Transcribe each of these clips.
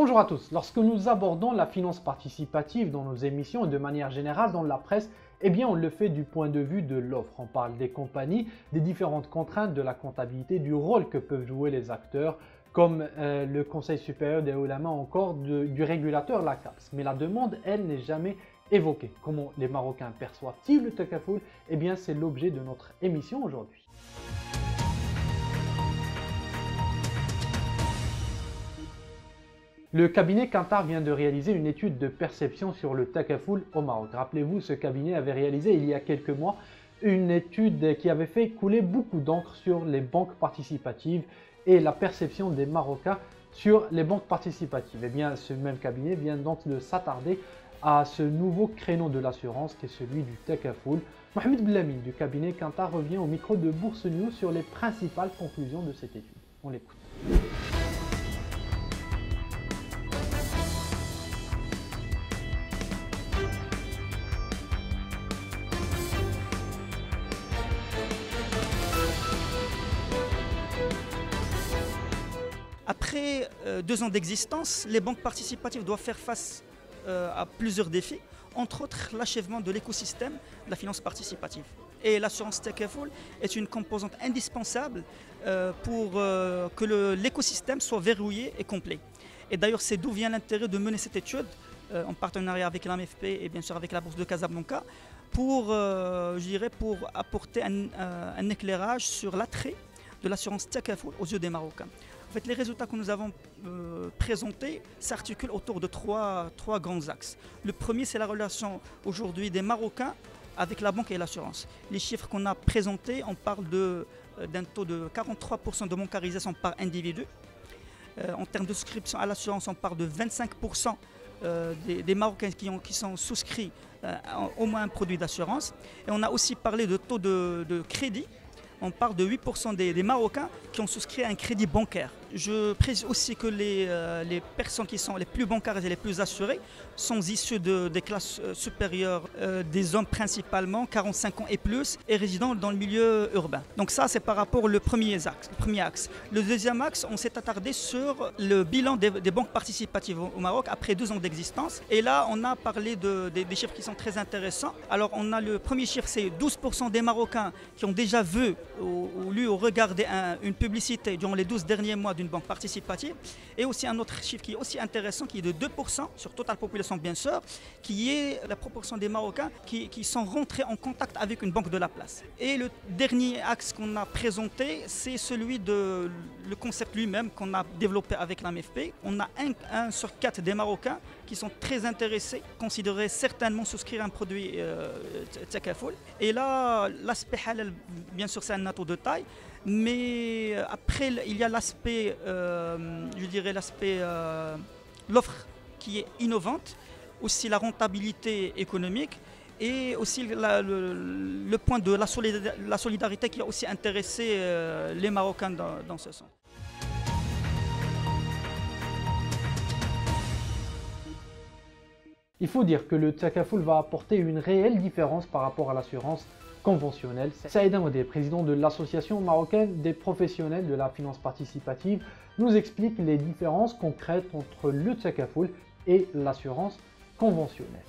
Bonjour à tous. Lorsque nous abordons la finance participative dans nos émissions et de manière générale dans la presse, eh bien on le fait du point de vue de l'offre. On parle des compagnies, des différentes contraintes de la comptabilité, du rôle que peuvent jouer les acteurs comme le Conseil supérieur des Oulémas ou encore du régulateur, la CAPES. Mais la demande, elle, n'est jamais évoquée. Comment les Marocains perçoivent-ils le takafoul? Eh bien c'est l'objet de notre émission aujourd'hui. Le cabinet Kantar vient de réaliser une étude de perception sur le takafoul au Maroc. Rappelez-vous, ce cabinet avait réalisé il y a quelques mois une étude qui avait fait couler beaucoup d'encre sur les banques participatives et la perception des Marocains sur les banques participatives. Eh bien, ce même cabinet vient donc de s'attarder à ce nouveau créneau de l'assurance qui est celui du takafoul. Mohamed Blamine du cabinet Kantar revient au micro de Bourse News sur les principales conclusions de cette étude. On l'écoute. Après 2 ans d'existence, les banques participatives doivent faire face à plusieurs défis, entre autres l'achèvement de l'écosystème de la finance participative. Et l'assurance takafoul est une composante indispensable pour que l'écosystème soit verrouillé et complet. Et d'ailleurs, c'est d'où vient l'intérêt de mener cette étude en partenariat avec l'AMFP et bien sûr avec la Bourse de Casablanca pour apporter un éclairage sur l'attrait de l'assurance takafoul aux yeux des Marocains. En fait, les résultats que nous avons présentés s'articulent autour de trois grands axes. Le premier, c'est la relation aujourd'hui des Marocains avec la banque et l'assurance. Les chiffres qu'on a présentés, on parle d'un taux de 43% de bancarisation par individu. En termes de souscription à l'assurance, on parle de 25% des Marocains qui sont souscrits à au moins un produit d'assurance. Et on a aussi parlé de taux de crédit. On parle de 8% des Marocains qui ont souscrit à un crédit bancaire. Je précise aussi que les personnes qui sont les plus bancarisées et les plus assurées sont issues des classes supérieures, des hommes principalement, 45 ans et plus, et résidant dans le milieu urbain. Donc ça, c'est par rapport au premier axe. Le deuxième axe, on s'est attardé sur le bilan des banques participatives au Maroc après 2 ans d'existence. Et là, on a parlé des chiffres qui sont très intéressants. Alors, on a le premier chiffre, c'est 12% des Marocains qui ont déjà vu ou lu ou regardé une publicité durant les 12 derniers mois d'une banque participative, et aussi un autre chiffre qui est aussi intéressant, qui est de 2% sur toute la population bien sûr, qui est la proportion des Marocains qui sont rentrés en contact avec une banque de la place. Et le dernier axe qu'on a présenté, c'est celui de le concept lui-même qu'on a développé avec l'AMFP. On a 1 sur 4 des Marocains qui sont très intéressés, considéraient certainement souscrire un produit takafoul. Et là, l'aspect halal, bien sûr, c'est un atout de taille. Mais après, il y a l'aspect, l'offre qui est innovante, aussi la rentabilité économique et aussi le point de la solidarité qui a aussi intéressé les Marocains dans ce sens. Il faut dire que le takafoul va apporter une réelle différence par rapport à l'assurance conventionnelle. Saïd Amoudé, président de l'Association marocaine des professionnels de la finance participative, nous explique les différences concrètes entre le takafoul et l'assurance conventionnelle.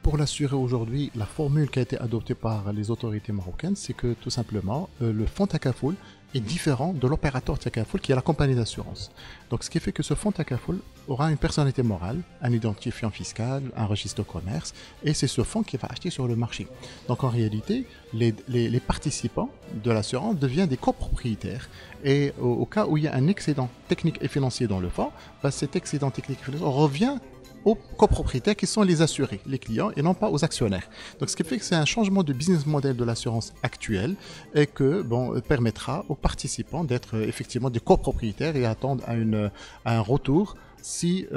Pour l'assurer aujourd'hui, la formule qui a été adoptée par les autorités marocaines, c'est que tout simplement, le fonds takafoul est différent de l'opérateur takafoul qui est la compagnie d'assurance. Donc ce qui fait que ce fonds takafoul aura une personnalité morale, un identifiant fiscal, un registre de commerce, et c'est ce fonds qui va acheter sur le marché. Donc en réalité, les participants de l'assurance deviennent des copropriétaires. Et au cas où il y a un excédent technique et financier dans le fonds, cet excédent technique et financier revient aux copropriétaires qui sont les assurés, les clients, et non pas aux actionnaires. Donc ce qui fait que c'est un changement de business model de l'assurance actuelle et que permettra aux participants d'être effectivement des copropriétaires et attendre à un retour s'il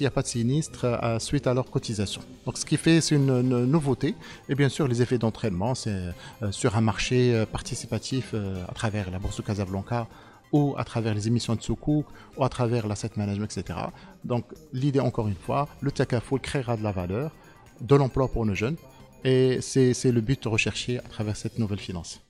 n'y a pas de sinistre suite à leur cotisation. Donc ce qui fait, c'est une nouveauté. Et bien sûr, les effets d'entraînement, c'est sur un marché participatif à travers la Bourse de Casablanca, ou à travers les émissions de Soukouk, ou à travers l'asset management, etc. Donc l'idée, encore une fois, le takafoul créera de la valeur, de l'emploi pour nos jeunes, et c'est le but recherché à travers cette nouvelle finance.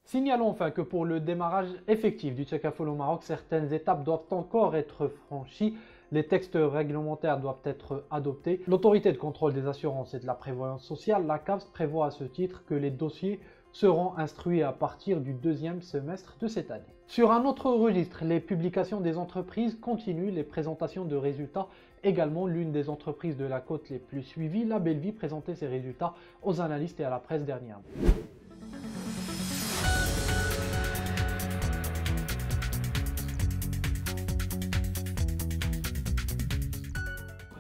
Signalons enfin que pour le démarrage effectif du Takaful au Maroc, certaines étapes doivent encore être franchies. Les textes réglementaires doivent être adoptés. L'autorité de contrôle des assurances et de la prévoyance sociale, la CAVS, prévoit à ce titre que les dossiers seront instruits à partir du deuxième semestre de cette année. Sur un autre registre, les publications des entreprises continuent les présentations de résultats. Également, l'une des entreprises de la côte les plus suivies, La Belle Vie, présentait ses résultats aux analystes et à la presse dernièrement.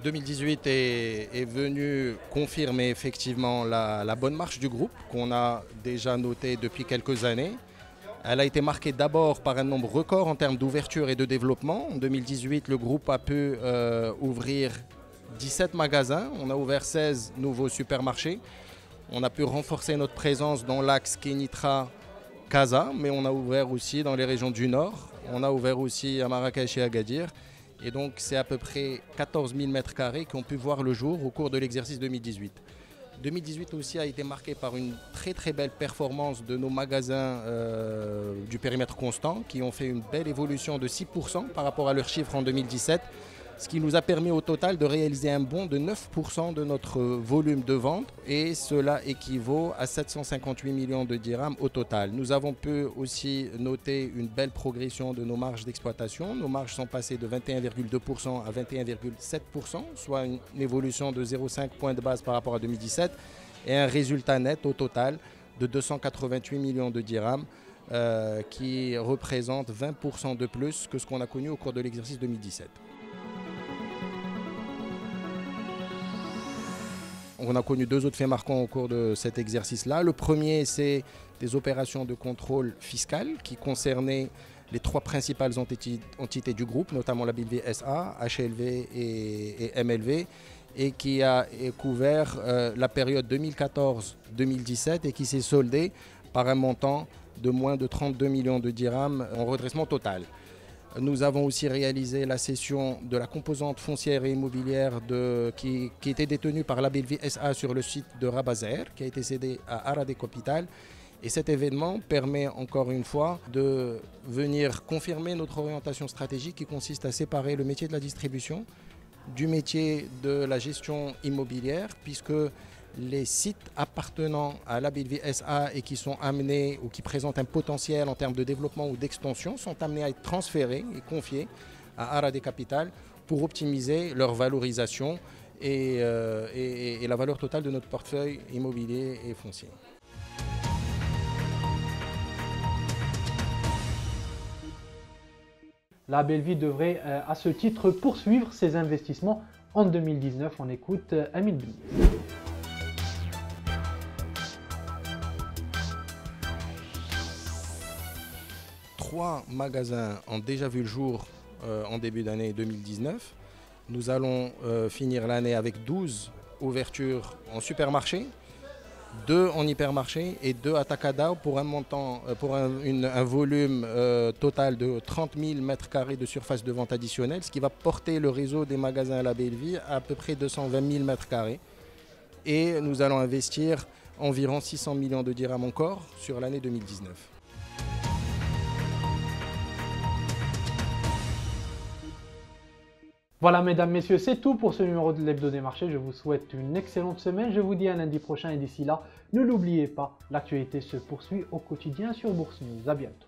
2018 est venu confirmer effectivement la bonne marche du groupe qu'on a déjà noté depuis quelques années. Elle a été marquée d'abord par un nombre record en termes d'ouverture et de développement. En 2018, le groupe a pu ouvrir 17 magasins. On a ouvert 16 nouveaux supermarchés. On a pu renforcer notre présence dans l'axe Kenitra-Casa, mais on a ouvert aussi dans les régions du Nord. On a ouvert aussi à Marrakech et Agadir. Et donc, c'est à peu près 14 000 m² qui ont pu voir le jour au cours de l'exercice 2018. 2018 aussi a été marqué par une très belle performance de nos magasins du périmètre constant qui ont fait une belle évolution de 6% par rapport à leurs chiffres en 2017, ce qui nous a permis au total de réaliser un bond de 9% de notre volume de vente et cela équivaut à 758 millions de dirhams au total. Nous avons pu aussi noter une belle progression de nos marges d'exploitation. Nos marges sont passées de 21,2% à 21,7%, soit une évolution de 0,5 points de base par rapport à 2017 et un résultat net au total de 288 millions de dirhams qui représente 20% de plus que ce qu'on a connu au cours de l'exercice 2017. On a connu deux autres faits marquants au cours de cet exercice-là. Le premier, c'est des opérations de contrôle fiscal qui concernaient les trois principales entités du groupe, notamment la Belle Vie SA, HLV et MLV, et qui a couvert la période 2014-2017 et qui s'est soldée par un montant de moins de 32 millions de dirhams en redressement total. Nous avons aussi réalisé la cession de la composante foncière et immobilière qui était détenue par la Belle Vie SA sur le site de Rabazer, qui a été cédé à Arade Capital. Et cet événement permet encore une fois de venir confirmer notre orientation stratégique qui consiste à séparer le métier de la distribution du métier de la gestion immobilière, puisque les sites appartenant à la Belle Vie SA et qui sont amenés ou qui présentent un potentiel en termes de développement ou d'extension sont amenés à être transférés et confiés à Arade Capital pour optimiser leur valorisation et la valeur totale de notre portefeuille immobilier et foncier. La Belle Vie devrait à ce titre poursuivre ses investissements en 2019. On écoute Amin Bouillet. 3 magasins ont déjà vu le jour en début d'année 2019. Nous allons finir l'année avec 12 ouvertures en supermarché, 2 en hypermarché et 2 à Takada pour un montant, pour un volume total de 30 000 m² de surface de vente additionnelle, ce qui va porter le réseau des magasins à la Belle Vie à peu près 220 000 m². Et nous allons investir environ 600 millions de dirhams encore sur l'année 2019. Voilà mesdames, messieurs, c'est tout pour ce numéro de l'Hebdo des marchés. Je vous souhaite une excellente semaine. Je vous dis à lundi prochain et d'ici là, ne l'oubliez pas, l'actualité se poursuit au quotidien sur Bourse News. À bientôt.